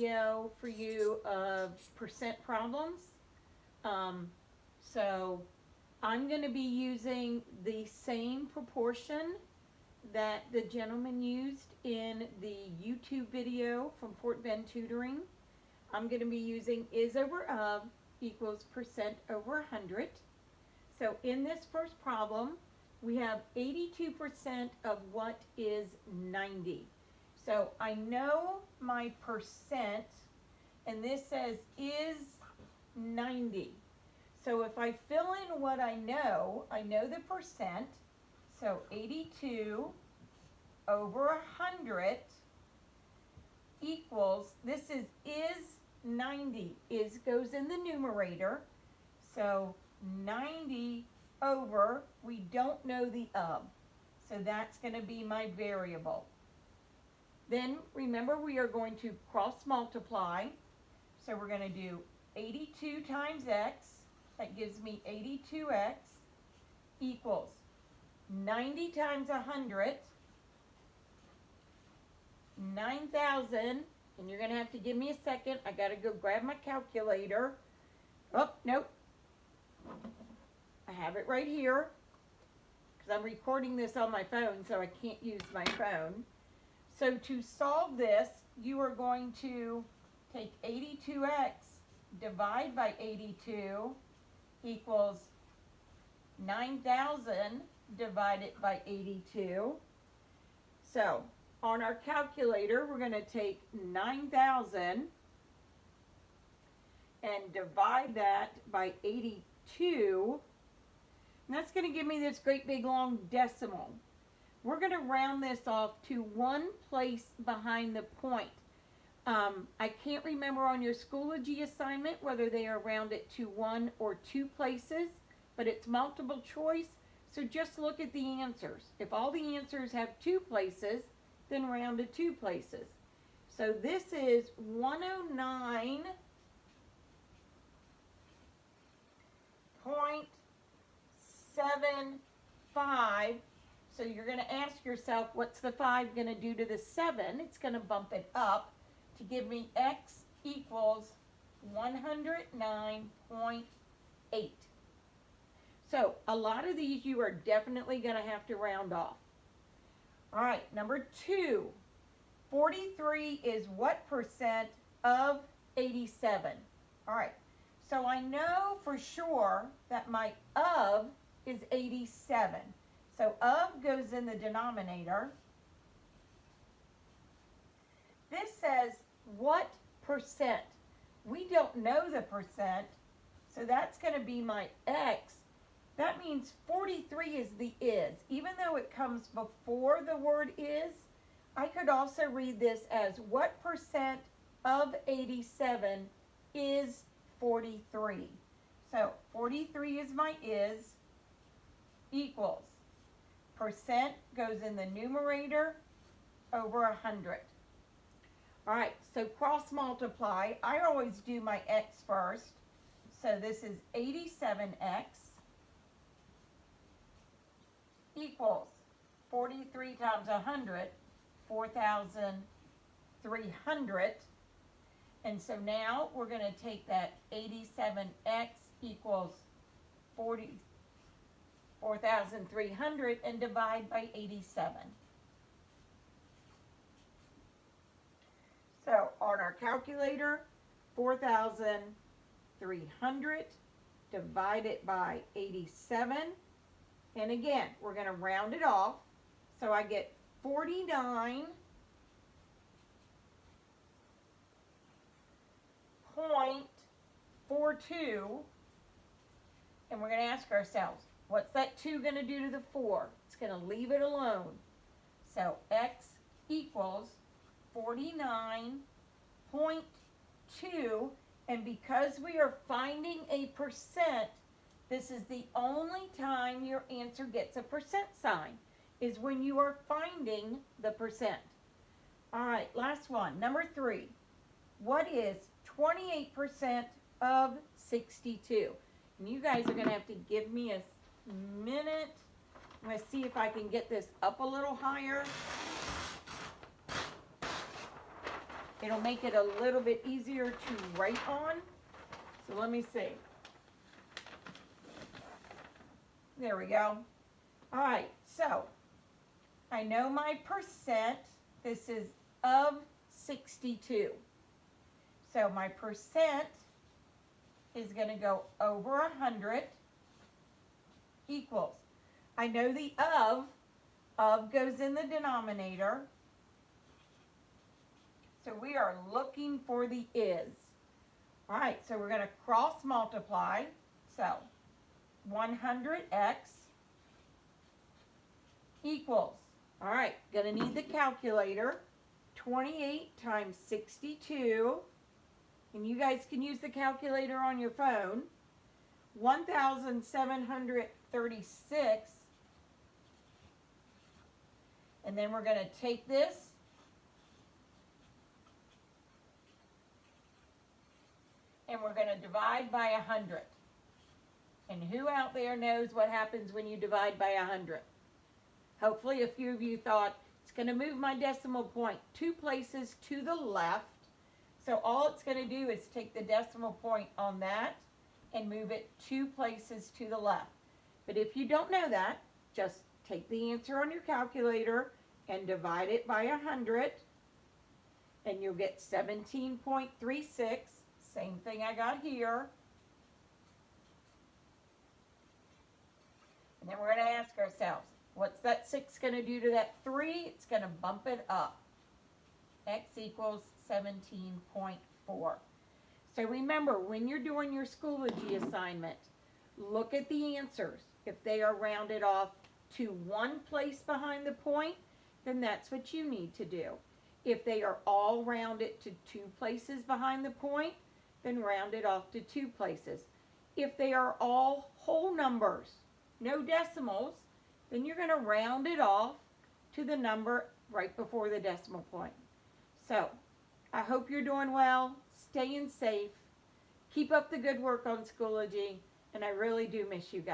video for you of percent problems. So I'm going to be using the same proportion that the gentleman used in the YouTube video from Fort Bend Tutoring. I'm going to be using is over of equals percent over 100. So in this first problem, we have 82% of what is 90. So I know my percent, and this says is 90. So if I fill in what I know the percent, so 82 over 100 equals, this is 90, is goes in the numerator, so 90 over, we don't know the of, so that's going to be my variable. Then remember we are going to cross multiply, so we're going to do 82 times x, that gives me 82x, equals 90 times 100, 9,000, and you're going to have to give me a second. I got to go grab my calculator. Oh, nope. I have it right here because I'm recording this on my phone, so I can't use my phone. So to solve this, you are going to take 82x, divide by 82, equals 9,000 divided by 82. So on our calculator, we're going to take 9,000 and divide that by 82. And that's going to give me this great big long decimal. We're going to round this off to one place behind the point. I can't remember on your Schoology assignment whether they are rounded to one or two places, but it's multiple choice, so just look at the answers. If all the answers have two places, then round to two places. So this is 109.75. So you're going to ask yourself, what's the 5 going to do to the 7? It's going to bump it up to give me x equals 109.8. So a lot of these you are definitely going to have to round off. All right, number 2, 43 is what percent of 87? All right, so I know for sure that my of is 87. So of goes in the denominator. This says what percent? We don't know the percent, so that's going to be my x. That means 43 is the is. Even though it comes before the word is, I could also read this as what percent of 87 is 43. So 43 is my is, equals. Percent goes in the numerator over 100. All right, so cross multiply. I always do my x first. So this is 87x equals 43 times 100, 4,300. And so now we're going to take that 87x equals 4,300 and divide by 87. So on our calculator, 4,300 divided by 87. And again, we're going to round it off. So I get 49.42. And we're going to ask ourselves, what's that 2 going to do to the 4? It's going to leave it alone. So x equals 49.2. And because we are finding a percent, this is the only time your answer gets a percent sign, is when you are finding the percent. All right, last one, number 3. What is 28% of 62? And you guys are going to have to give me a minute. I'm going to see if I can get this up a little higher. It'll make it a little bit easier to write on. So let me see. There we go. All right, so I know my percent. This is of 62. So my percent is going to go over 100 equals. I know the of goes in the denominator. So we are looking for the is. All right, so we're going to cross multiply. So 100x equals, all right, going to need the calculator. 28 times 62, and you guys can use the calculator on your phone. 1,736. And then we're going to take this and we're going to divide by 100. And who out there knows what happens when you divide by 100? Hopefully a few of you thought, it's going to move my decimal point 2 places to the left. So all it's going to do is take the decimal point on that and move it 2 places to the left. But if you don't know that, just take the answer on your calculator and divide it by 100. And you'll get 17.36. Same thing I got here. And then we're going to ask ourselves, what's that 6 going to do to that 3? It's going to bump it up. X equals 17.4. So remember, when you're doing your Schoology assignment, look at the answers. If they are rounded off to 1 place behind the point, then that's what you need to do. If they are all rounded to 2 places behind the point, then round it off to 2 places. If they are all whole numbers, no decimals, then you're going to round it off to the number right before the decimal point. So, I hope you're doing well, staying safe, keep up the good work on Schoology, and I really do miss you guys.